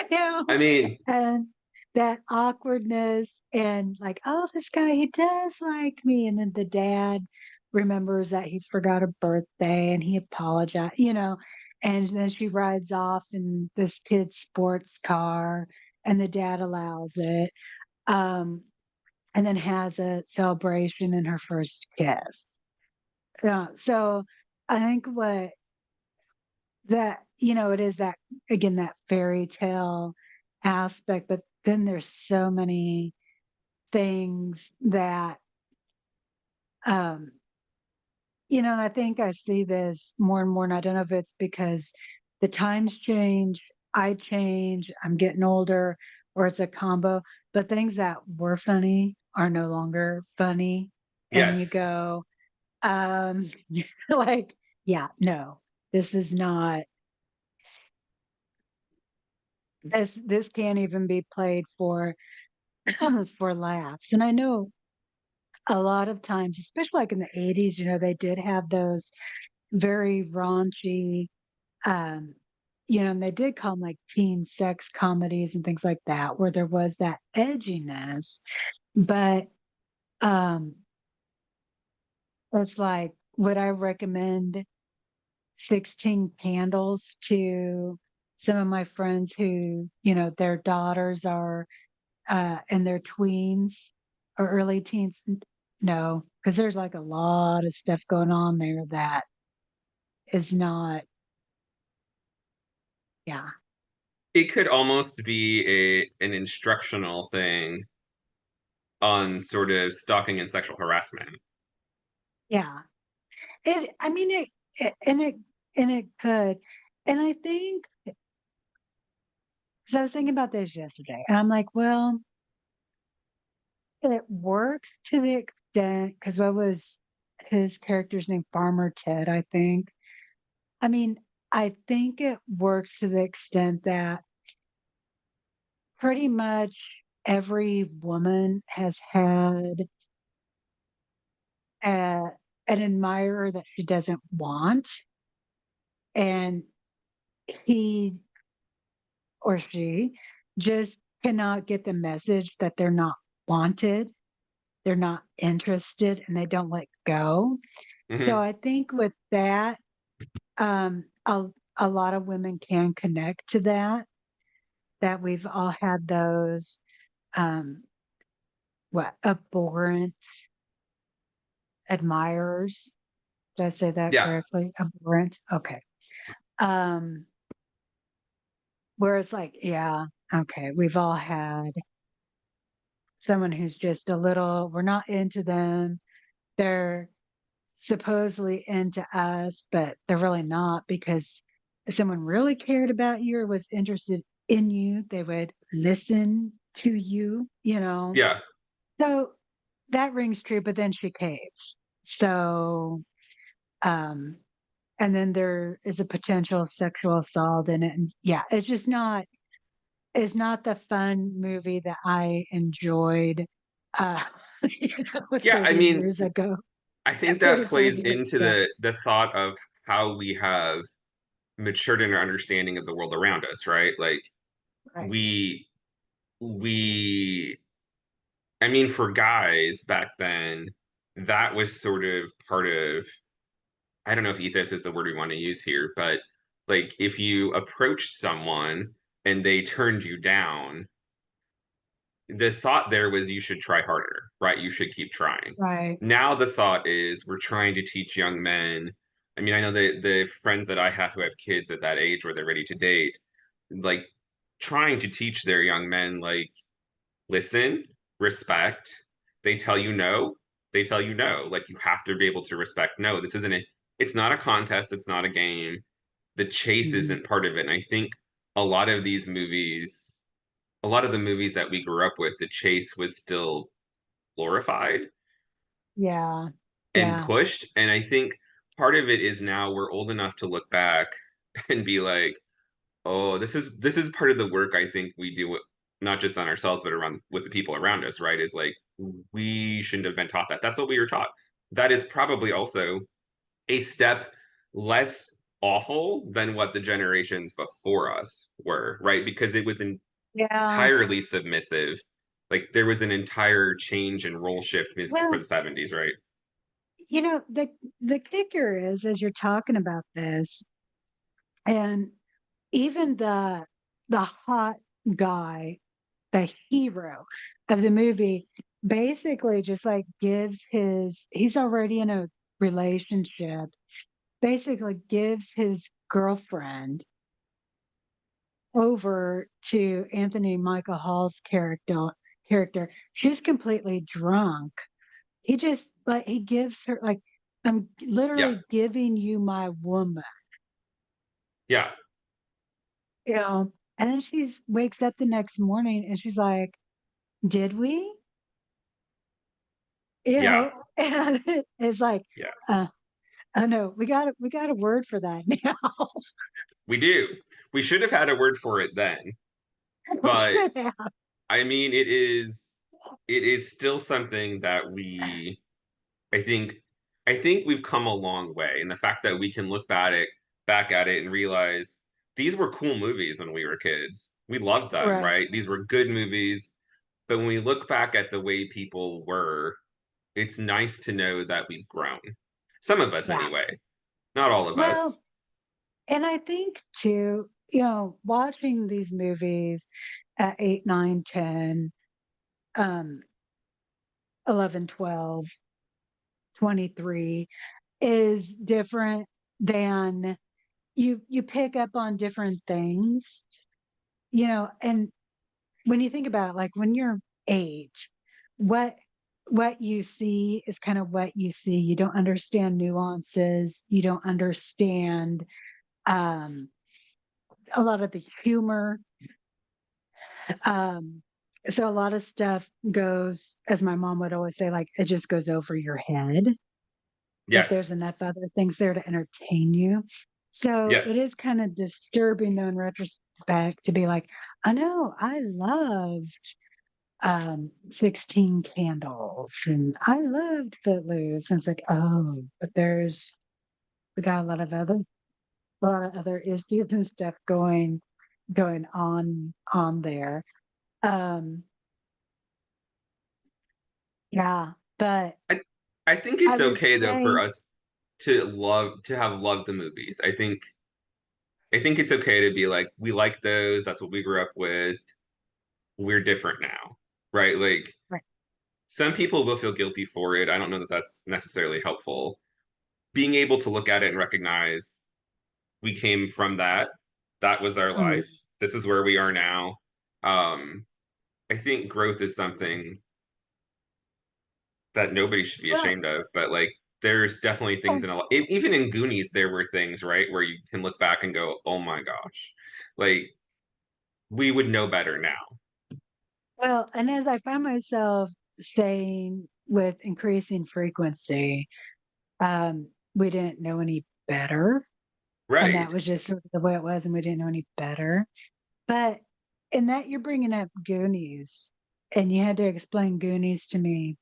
know, I mean, and that awkwardness and like, oh, this guy, he does like me. And then the dad remembers that he forgot a birthday and he apologized, and then she rides off in this kid's sports car and the dad allows it. Um, and then has a celebration and her first kiss. So I think what that it is that, again, that fairy tale aspect, but then there's so many things that um and I think I see this more and more, and I don't know if it's because the times change, I change, I'm getting older, or it's a combo, but things that were funny are no longer funny, and you yes. go, um like, yeah, no, this is not, this can't even be played for for laughs. And I know a lot of times, especially like in the 80s, they did have those very raunchy, um, and they did call them like teen sex comedies and things like that, where there was that edginess. But um, it's like, would I recommend 16 Candles to some of my friends who, their daughters are in their tweens or early teens? No, because there's like a lot of stuff going on there that is not, yeah, It could almost be an instructional thing on sort of stalking and sexual harassment. yeah. I mean, it could. And I think, 'cause I was thinking about this yesterday, and I'm like, well, it works to the extent, because what was his character's name? Farmer Ted, I think. I mean, I think it works to the extent that pretty much every woman has had a, an admirer that she doesn't want, and he or she just cannot get the message that they're not wanted, they're not interested, and they don't let go. So Hmm. I think with that, um, a, a lot of women can connect to that we've all had those, um, abhorrent admirers. Did I say that Yeah. correctly? Abhorrent. Okay. Um, where it's like, yeah, okay, we've all had someone who's just a little, we're not into them. They're supposedly into us, but they're really not, because if someone really cared about you or was interested in you, they would listen to you, you know. Yeah. So that rings true, but then she caves. So, um, and then there is a potential sexual assault in it. And yeah, it's not the fun movie that I enjoyed, uh, Yeah, I 30 mean, years ago, I think that 35 plays years into ago. the thought of how we have matured in our understanding of the world around us, right? Like Right. we we I mean, for guys back then, that was sort of part of, I don't know if ethos is the word we want to use here, but like if you approached someone and they turned you down, the thought there was you should try harder, right? You should keep trying. Right. Now the thought is we're trying to teach young men. I mean, I know the friends that I have who have kids at that age where they're ready to date, like trying to teach their young men, like, listen, respect. They tell you no, they tell you no. Like you have to be able to respect no. This isn't a, it's not a contest, it's not a game. The chase Mhm. isn't part of it. And I think a lot of these movies, a lot of the movies that we grew up with, the chase was still glorified Yeah. and Yeah. pushed. And I think part of it is now we're old enough to look back and be like, oh, this is part of the work I think we do, not just on ourselves, but around with the people around us, right? Is like we shouldn't have been taught that. That's what we were taught. That is probably also a step less awful than what the generations before us were, right? Because it was Yeah. entirely submissive. Like there was an entire change and role shift for Well, the 70s, right? the kicker is as you're talking about this, and even the hot guy, the hero of the movie, basically just like gives his he's already in a relationship, basically gives his girlfriend over to Anthony Michael Hall's character. She's completely drunk. He just like he gives her like, I'm Yeah. literally giving you my woman, Yeah. you know. And then she's wakes up the next morning and she's like, "Did we?" You Yeah. know, and it's like, Yeah. uh, "Oh no, we got a word for that now." We do. We should have had a word for it then. We But should have. I mean, it is still something that I think I think we've come a long way. And the fact that we can look back at it and realize these were cool movies when we were kids. We loved them, Right. right? These were good movies. But when we look back at the way people were, it's nice to know that we've grown. Some of us Yeah. anyway. Not all of us. Well, and I think too, watching these movies at 8, 9, 10, um, 11, 12, 23 is different than you pick up on different things, and when you think about it, like when you're 8, what what you see is kind of what you see. You don't understand nuances. You don't understand um, a lot of the humor. Um, so a lot of stuff goes, as my mom would always say, like it just goes over your head if there's Yes. enough other things there to entertain you. So it Yes. is kind of disturbing though in retrospect to be like, I know I loved 16 Candles and I loved Footloose. And it's like, oh, but we got a lot of other issues and stuff going on there. Um, yeah, but I I think I it's would okay though for say, us to have loved the movies. I think it's okay to be like, we like those, that's what we grew up with. We're different now. Right? Like right, some people will feel guilty for it. I don't know that that's necessarily helpful. Being able to look at it and recognize we came from that. That was our mm, life. This is where we are now. Um, I think growth is something that nobody should be well, ashamed of, but like there's definitely things Oh, in even in Goonies there were things, right, where you can look back and go, oh my gosh, like we would know better now. well, and as I find myself saying with increasing frequency, we didn't know any better. And Right. that was just sort of the way it was, and we didn't know any better. But in that you're bringing up Goonies, and you had to explain Goonies to me.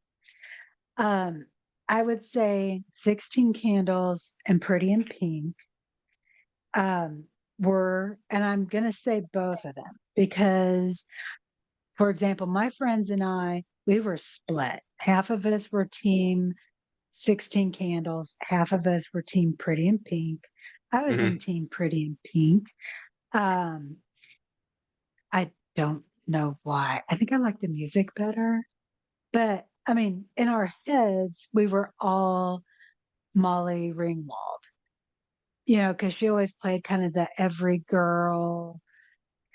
Um, I would say 16 Candles and Pretty in Pink um, were, and I'm going to say both of them because, for example, my friends and I, we were split. Half of us were team 16 Candles, half of us were team Pretty in Pink. I was in Hmm. team Pretty in Pink. Um, I don't know why. I think I like the music better. But I mean, in our heads, we were all Molly Ringwald, because she always played kind of the every girl,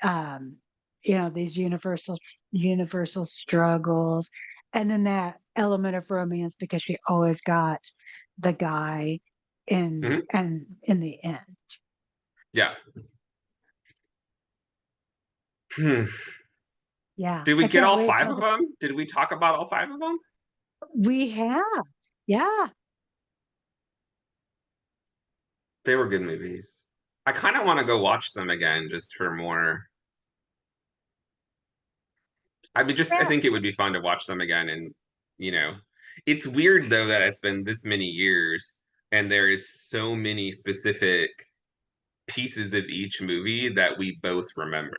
um, these universal struggles, and then that element of romance because she always got the guy Hmm. in the end. Yeah. Hmm. Yeah, Did we I get can't all wait five till of them? Did we talk about all five of them? we have. Yeah, They were good movies. I kind of want to go watch them again just for more. I yeah, think it would be fun to watch them again. And, you know, it's weird though that it's been this many years and there is so many specific pieces of each movie that we both remember.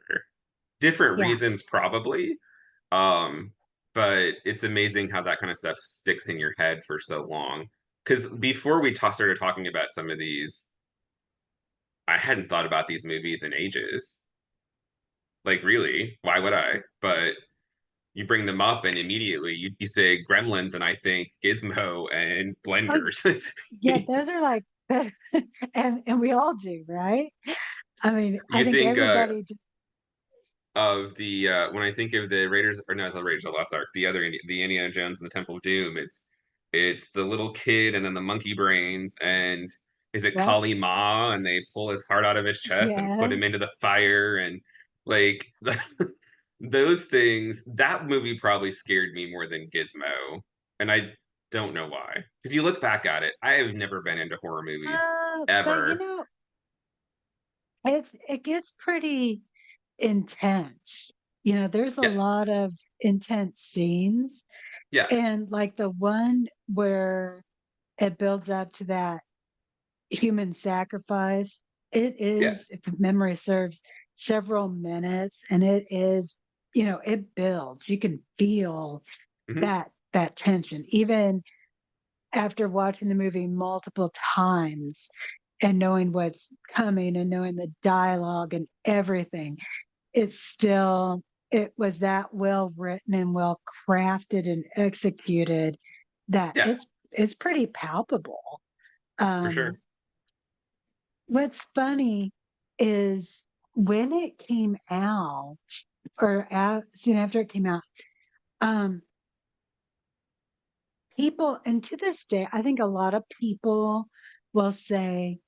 Different yeah. reasons, probably. Um, but it's amazing how that kind of stuff sticks in your head for so long. Because before we started talking about some of these, I hadn't thought about these movies in ages. Like, really, why would I? But you bring them up, and immediately you say Gremlins, and I think Gizmo and Oh, Blenders. yeah, those are like, and we all do, right? I mean, I You think think everybody just, of the when I think of the Raiders or not the Raiders of the Lost Ark, the Indiana Jones and the Temple of Doom, it's the little kid and then the monkey brains and is it yep, Kali Ma and they pull his heart out of his chest and put yeah. him into the fire and like those things. That movie probably scared me more than Gizmo, and I don't know why. Because you look back at it, I have never been into horror movies But ever. it gets pretty intense. There's a Yes, lot of intense scenes, yeah, and like the one where it builds up to that human sacrifice. It yeah, is, if memory serves, several minutes, and it builds. You can feel hmm, that tension, even after watching the movie multiple times and knowing what's coming and knowing the dialogue and everything. It was that well written and well crafted and executed that yeah, it's pretty palpable. for Um, sure. what's funny is when it came out, or soon after it came out, um, people, and to this day, I think a lot of people will say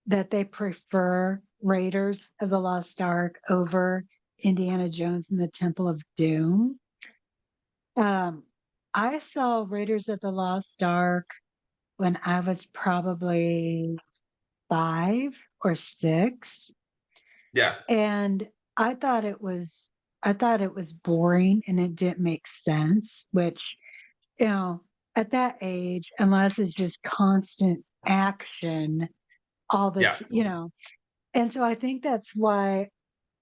that they prefer Raiders of the Lost Ark over Indiana Jones and the Temple of Doom. Um, I saw Raiders of the Lost Ark when I was probably 5 or 6, Yeah, and I thought it was I thought it was boring and it didn't make sense, which, you know, at that age, unless it's just constant action all yeah. and so I think that's why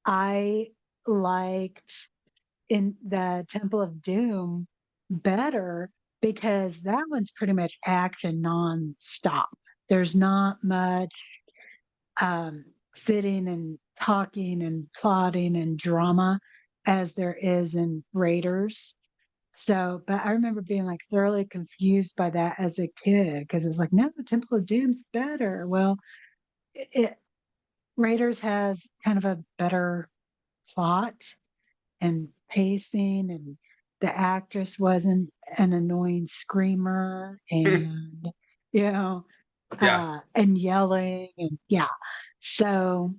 I liked in the Temple of Doom better because that one's pretty much action nonstop. There's not much um, sitting and talking and plotting and drama as there is in Raiders. So, but I remember being like thoroughly confused by that as a kid because it's like, no, the Temple of Doom's better. Well, it Raiders has kind of a better plot and pacing, and the actress wasn't an annoying screamer, and you know, Yeah, and yelling and yeah. So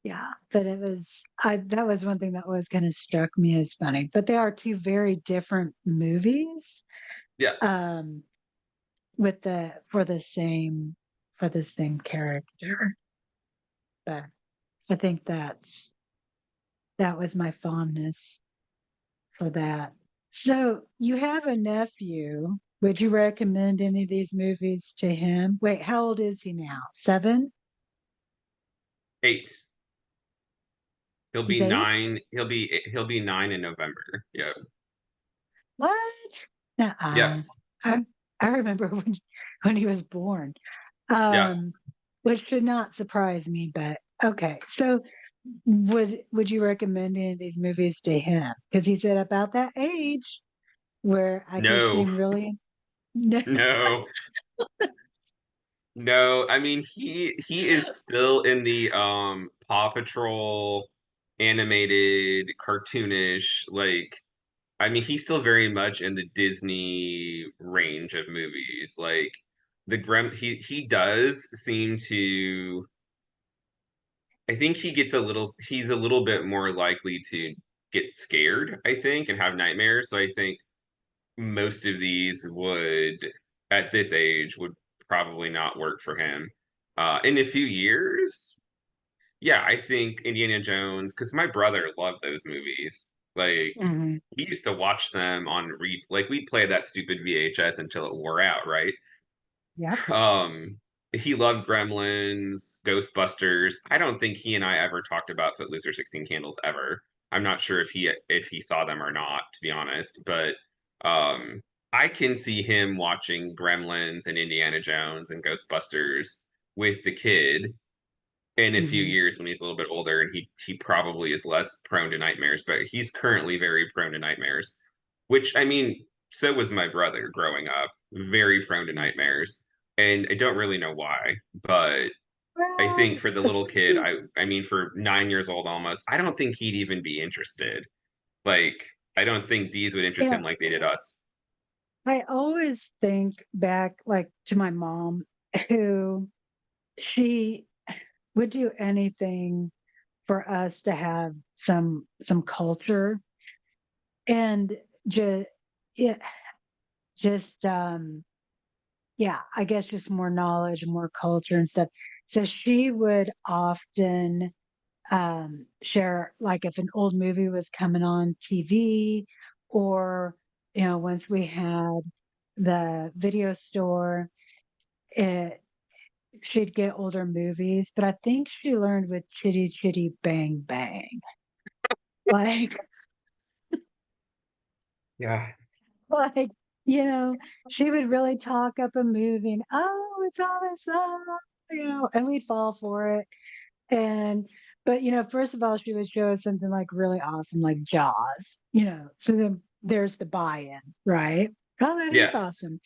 yeah, but it was I that was one thing that was kind of struck me as funny. But they are two very different movies. yeah. Um with the for the same character. But I think that was my fondness for that. So you have a nephew. Would you recommend any of these movies to him? Wait, how old is he now? 7? 8. He'll be He's 8? 9. He'll be 9 in November. Yeah. What? Yeah. Nuh-uh. I I remember when he was born. Yeah. Um, which should not surprise me, but okay. So would you recommend any of these movies to him? Because he's at about that age where I could see No. him really. No. No. No. I mean, he is still in the Paw Patrol animated cartoonish, like, I mean, he's still very much in the Disney range of movies. Like he does seem to, I think he's a little bit more likely to get scared, I think, and have nightmares. So I think most of these would, at this age, would probably not work for him. In a few years, yeah, I think Indiana Jones, because my brother loved those movies. Like, Mhm. we used to watch them on like we'd play that stupid VHS until it wore out, right? Yep. Um, he loved Gremlins, Ghostbusters. I don't think he and I ever talked about Footloose or 16 Candles ever. I'm not sure if he saw them or not, to be honest. But um, I can see him watching Gremlins and Indiana Jones and Ghostbusters with the kid in a few Mhm. years when he's a little bit older, and he probably is less prone to nightmares, but he's currently very prone to nightmares. Which, I mean, so was my brother growing up, very prone to nightmares, and I don't really know why, but I think Well, for the little kid, especially I mean, for 9 years old almost, I don't think he'd even be interested. Like, I don't think these would interest yeah, him like they did us. I always think back like to my mom who she would do anything for us to have some culture and just it just yeah, I guess just more knowledge, more culture and stuff. So she would often share like if an old movie was coming on TV or once we had the video store, it she'd get older movies, but I think she learned with Chitty Chitty Bang Bang. Like Yeah. like, she would really talk up a movie and, oh, it's all this love, and we'd fall for it. And but first of all, she would show us something like really awesome, like Jaws, so then there's the buy-in, right? Oh, that is Yeah. awesome.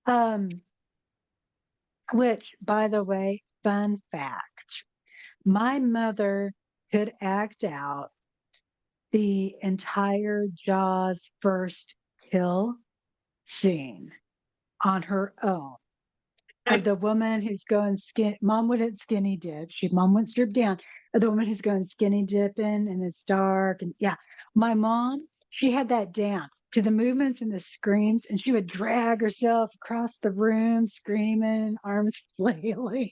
Um, which, by the way, fun fact, my mother could act out the entire Jaws first kill scene on her own. Of the woman who's going mom wouldn't skinny dip. Mom wouldn't strip down. Of the woman who's going skinny dipping and it's dark. And yeah, my mom, she had that down to the movements and the screams, and she would drag herself across the room screaming, arms flailing.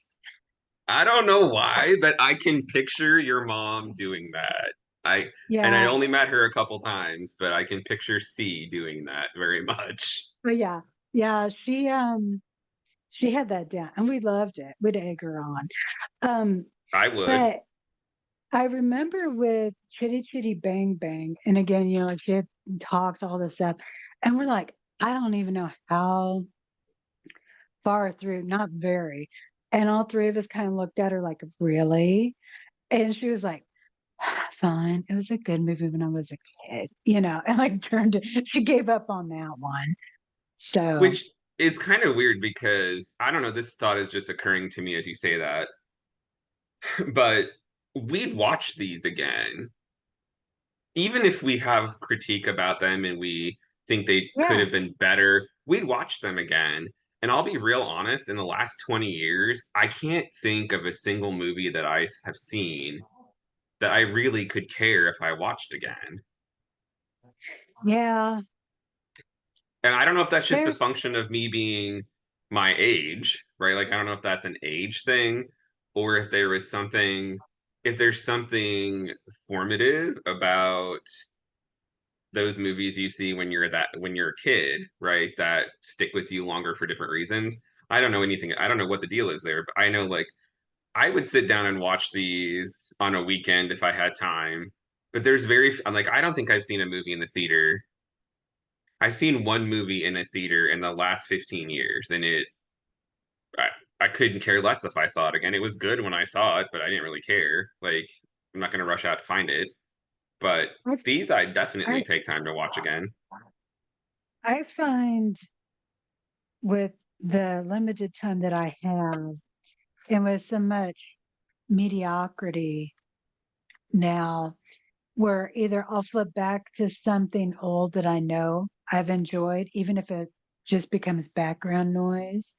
I don't know why, but I can picture your mom doing that. I and I Yeah, only met her a couple times, but I can picture C doing that very much. but yeah, yeah, she had that down and we loved it. We'd egg her on. Um, I would. but I remember with Chitty Chitty Bang Bang, and again, like she had talked all this stuff, and we're like, I don't even know how far through, not very. And all three of us kind of looked at her like, really? And she was like, fine. It was a good movie when I was a kid, and like she gave up on that one. So, Which is kind of weird because I don't know, this thought is just occurring to me as you say that. But we'd watch these again. Even if we have critique about them and we think they could yeah. have been better, we'd watch them again. And I'll be real honest, in the last 20 years, I can't think of a single movie that I have seen that I really could care if I watched again. Yeah, And I don't know if that's just a there's function of me being my age, right? Like, I don't know if that's an age thing or if there was something, if there's something formative about those movies you see when you're a kid, right? That stick with you longer for different reasons. I don't know anything. I don't know what the deal is there, but I know like I would sit down and watch these on a weekend if I had time. But there's like I don't think I've seen a movie in the theater. I've seen one movie in a theater in the last 15 years, and I, I couldn't care less if I saw it again. It was good when I saw it, but I didn't really care. Like I'm not going to rush out to find it. But I these I definitely I take time to watch again. I find with the limited time that I have, and with so much mediocrity now, where either I'll flip back to something old that I know I've enjoyed, even if it just becomes background noise,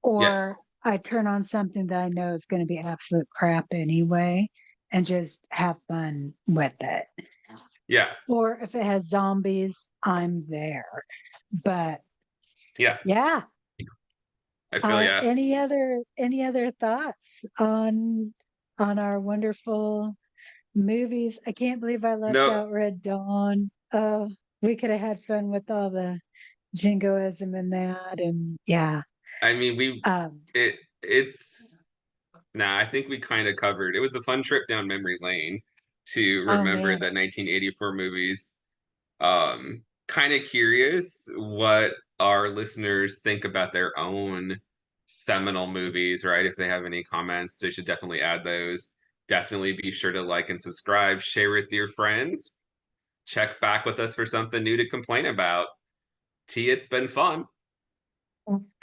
Yes. or I turn on something that I know is going to be absolute crap anyway and just have fun with it. Yeah. Or if it has zombies, I'm there. But Yeah. yeah, I feel yeah. any other thoughts on on our wonderful movies? I can't believe I left No, out Red Dawn. Oh, we could have had fun with all the jingoism in that, and yeah. I mean we Um, it's nah, I think we kind of covered. It was a fun trip down memory lane to oh remember man, the 1984 movies. Kind of curious what our listeners think about their own seminal movies, right? If they have any comments, they should definitely add those. Definitely be sure to like and subscribe, share with your friends. Check back with us for something new to complain about. T, it's been fun.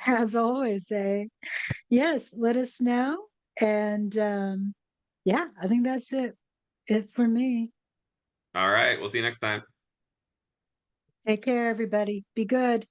as always, yes, let us know. And yeah, I think that's it for me. All right, we'll see you next time. Take care, everybody. Be good.